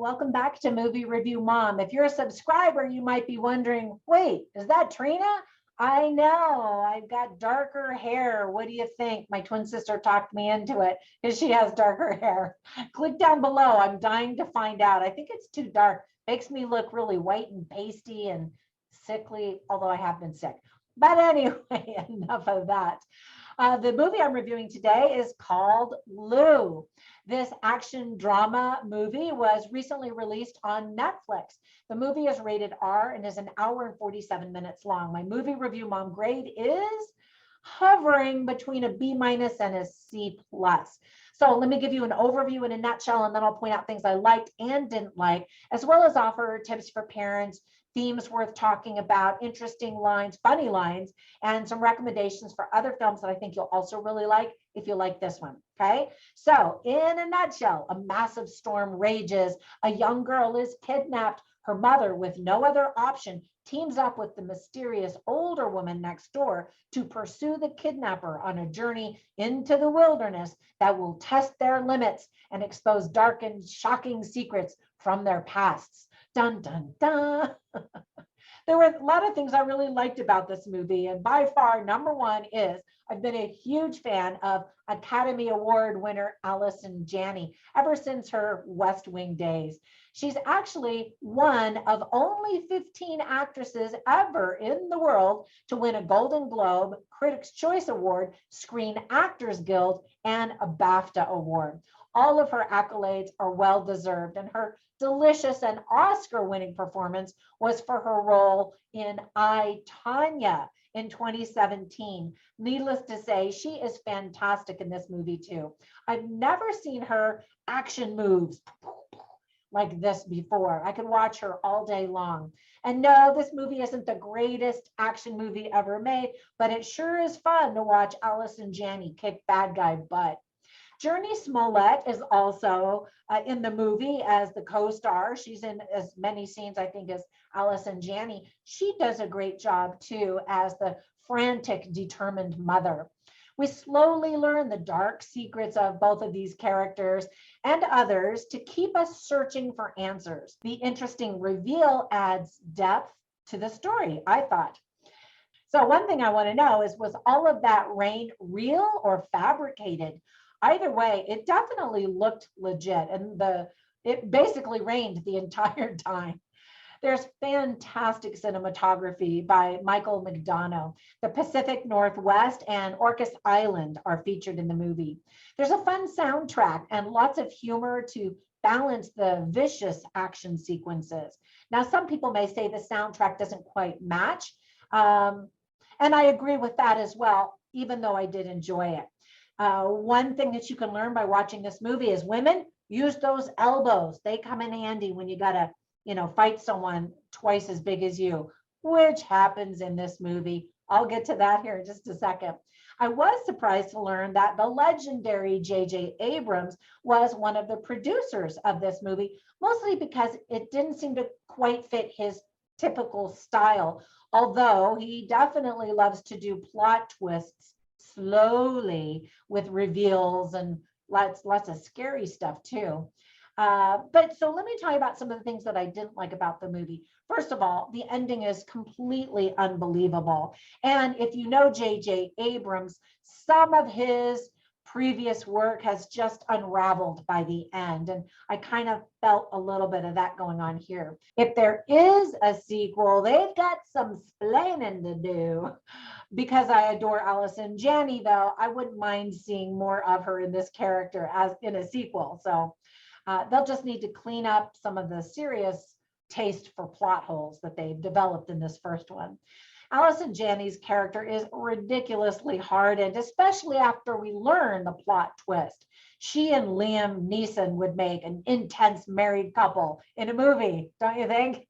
welcome back to Movie Review Mom. If you're a subscriber, you might be wondering, wait, is that Trina? I know, I've got darker hair. What do you think? My twin sister talked me into it because she has darker hair. Click down below. I'm dying to find out. I think it's too dark. Makes me look really white and pasty and sickly, although I have been sick. But anyway, enough of that. The movie I'm reviewing today is called Lou. This action drama movie was recently released on Netflix. The movie is rated R and is an hour and 47 minutes long. My movie review mom grade is hovering between a B- and a C+. So let me give you an overview in a nutshell, and then I'll point out things I liked and didn't like, as well as offer tips for parents, themes worth talking about, interesting lines, funny lines, and some recommendations for other films that I think you'll also really like if you like this one. Okay, so in a nutshell, a massive storm rages. A young girl is kidnapped. Her mother, with no other option, teams up with the mysterious older woman next door to pursue the kidnapper on a journey into the wilderness that will test their limits and expose dark and shocking secrets from their pasts. Dun, dun, dun. There were a lot of things I really liked about this movie, and by far, number one is I've been a huge fan of Academy Award winner Allison Janney ever since her West Wing days. She's actually one of only 15 actresses ever in the world to win a Golden Globe, Critics' Choice Award, Screen Actors Guild, and a BAFTA Award. All of her accolades are well deserved, and her delicious and Oscar-winning performance was for her role in I, Tonya in 2017. Needless to say, she is fantastic in this movie too. I've never seen her action moves like this before. I could watch her all day long. And no, this movie isn't the greatest action movie ever made, but it sure is fun to watch Allison Janney kick bad guy butt. Journey Smollett is also in the movie as the co-star. She's in as many scenes, I think, as Allison Janney. She does a great job, too, as the frantic, determined mother. We slowly learn the dark secrets of both of these characters and others to keep us searching for answers. The interesting reveal adds depth to the story, I thought. So one thing I want to know is, was all of that rain real or fabricated? Either way, it definitely looked legit, and it basically rained the entire time. There's fantastic cinematography by Michael McDonough. The Pacific Northwest and Orcas Island are featured in the movie. There's a fun soundtrack and lots of humor to balance the vicious action sequences. Now, some people may say the soundtrack doesn't quite match, and I agree with that as well, even though I did enjoy it. One thing that you can learn by watching this movie is women, use those elbows. They come in handy when you gotta, fight someone twice as big as you, which happens in this movie. I'll get to that here in just a second. I was surprised to learn that the legendary J.J. Abrams was one of the producers of this movie, mostly because it didn't seem to quite fit his typical style, although he definitely loves to do plot twists slowly with reveals and lots of scary stuff too. But so let me tell you about some of the things that I didn't like about the movie. First of all, the ending is completely unbelievable. And if you know J.J. Abrams, some of his previous work has just unraveled by the end. And I kind of felt a little bit of that going on here. If there is a sequel, they've got some splaining to do. Because I adore Allison Janney, though, I wouldn't mind seeing more of her in this character as in a sequel. So they'll just need to clean up some of the serious taste for plot holes that they've developed in this first one. Allison Janney's character is ridiculously hardened, especially after we learn the plot twist. She and Liam Neeson would make an intense married couple in a movie, don't you think?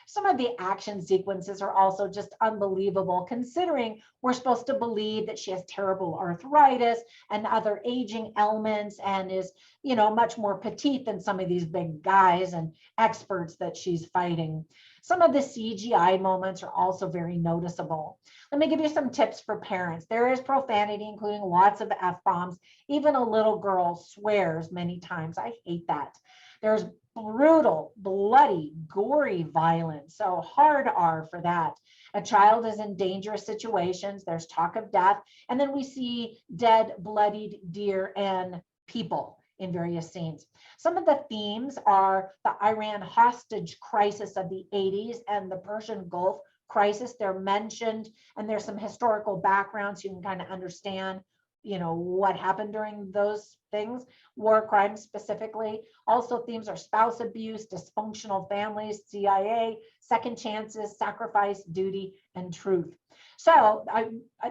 Some of the action sequences are also just unbelievable, considering we're supposed to believe that she has terrible arthritis and other aging ailments and is, much more petite than some of these big guys and experts that she's fighting. Some of the CGI moments are also very noticeable. Let me give you some tips for parents. There is profanity, including lots of F-bombs. Even a little girl swears many times. I hate that. There's brutal, bloody, gory violence. So hard R for that. A child is in dangerous situations. There's talk of death. And then we see dead, bloodied deer and people in various scenes. Some of the themes are the Iran hostage crisis of the 80s and the Persian Gulf crisis. They're mentioned, and there's some historical background so you can kind of understand, what happened during those things, war crimes specifically. Also, themes are spouse abuse, dysfunctional families, CIA, second chances, sacrifice, duty, and truth. So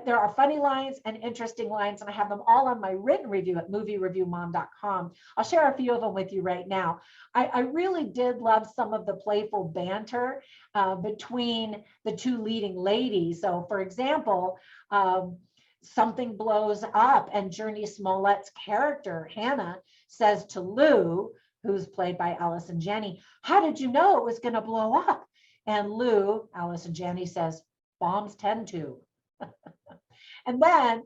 there are funny lines and interesting lines, and I have them all on my written review at moviereviewmom.com. I'll share a few of them with you right now. I really did love some of the playful banter between the two leading ladies. So, for example, something blows up and Journey Smollett's character, Hannah, says to Lou, who's played by Allison Janney, "How did you know it was going to blow up?" And Lou, Allison Janney, says, "Bombs tend to." And then,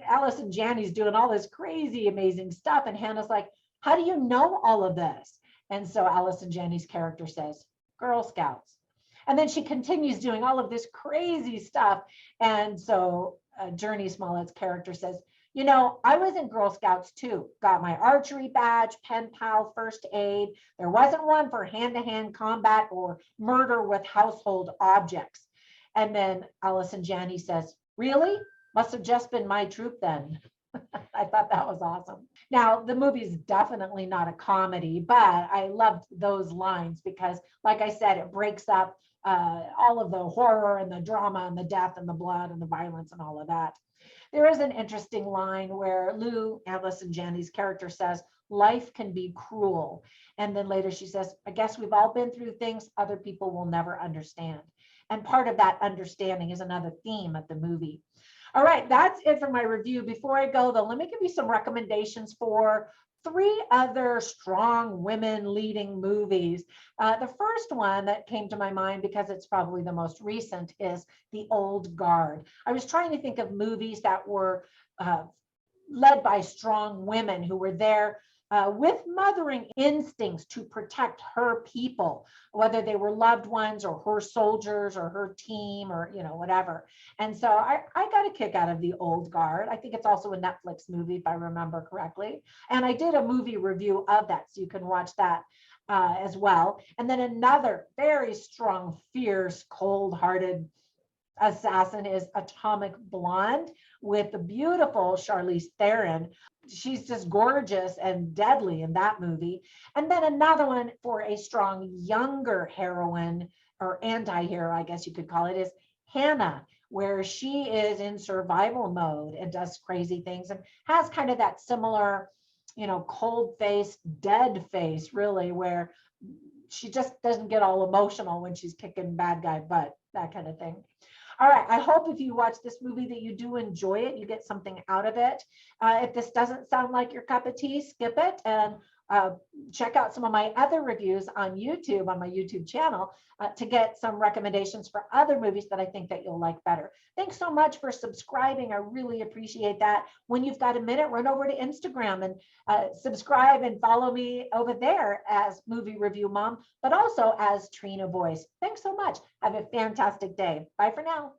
Allison Janney's doing all this crazy, amazing stuff. And Hannah's like, "How do you know all of this?" And so Allison Janney's character says, "Girl Scouts." And then she continues doing all of this crazy stuff. And so Journey Smollett's character says, "I was in Girl Scouts too. Got my archery badge, pen pal, first aid. There wasn't one for hand-to-hand combat or murder with household objects." And then Allison Janney says, "Really? Must have just been my troop then." I thought that was awesome. Now, the movie's definitely not a comedy, but I loved those lines because, like I said, it breaks up all of the horror and the drama and the death and the blood and the violence and all of that. There is an interesting line where Lou, Allison Janney's character, says, "Life can be cruel." And then later she says, "I guess we've all been through things other people will never understand." And part of that understanding is another theme of the movie. All right, that's it for my review. Before I go, though, let me give you some recommendations for 3 other strong women leading movies. The first one that came to my mind, because it's probably the most recent, is The Old Guard. I was trying to think of movies that were led by strong women who were there with mothering instincts to protect her people, whether they were loved ones or her soldiers or her team or, whatever. And so I got a kick out of The Old Guard. I think it's also a Netflix movie, if I remember correctly. And I did a movie review of that, so you can watch that as well. And then another very strong, fierce, cold-hearted assassin is Atomic Blonde with the beautiful Charlize Theron. She's just gorgeous and deadly in that movie. And then another one for a strong younger heroine or anti-hero, I guess you could call it, is Hannah, where she is in survival mode and does crazy things and has kind of that similar, cold face, dead face, really, where she just doesn't get all emotional when she's kicking bad guy butt, that kind of thing. All right, I hope if you watch this movie that you do enjoy it, you get something out of it. If this doesn't sound like your cup of tea, skip it and check out some of my other reviews on YouTube, on my YouTube channel, to get some recommendations for other movies that I think that you'll like better. Thanks so much for subscribing. I really appreciate that. When you've got a minute, run over to Instagram and subscribe and follow me over there as Movie Review Mom, but also as Trina Boice. Thanks so much. Have a fantastic day. Bye for now.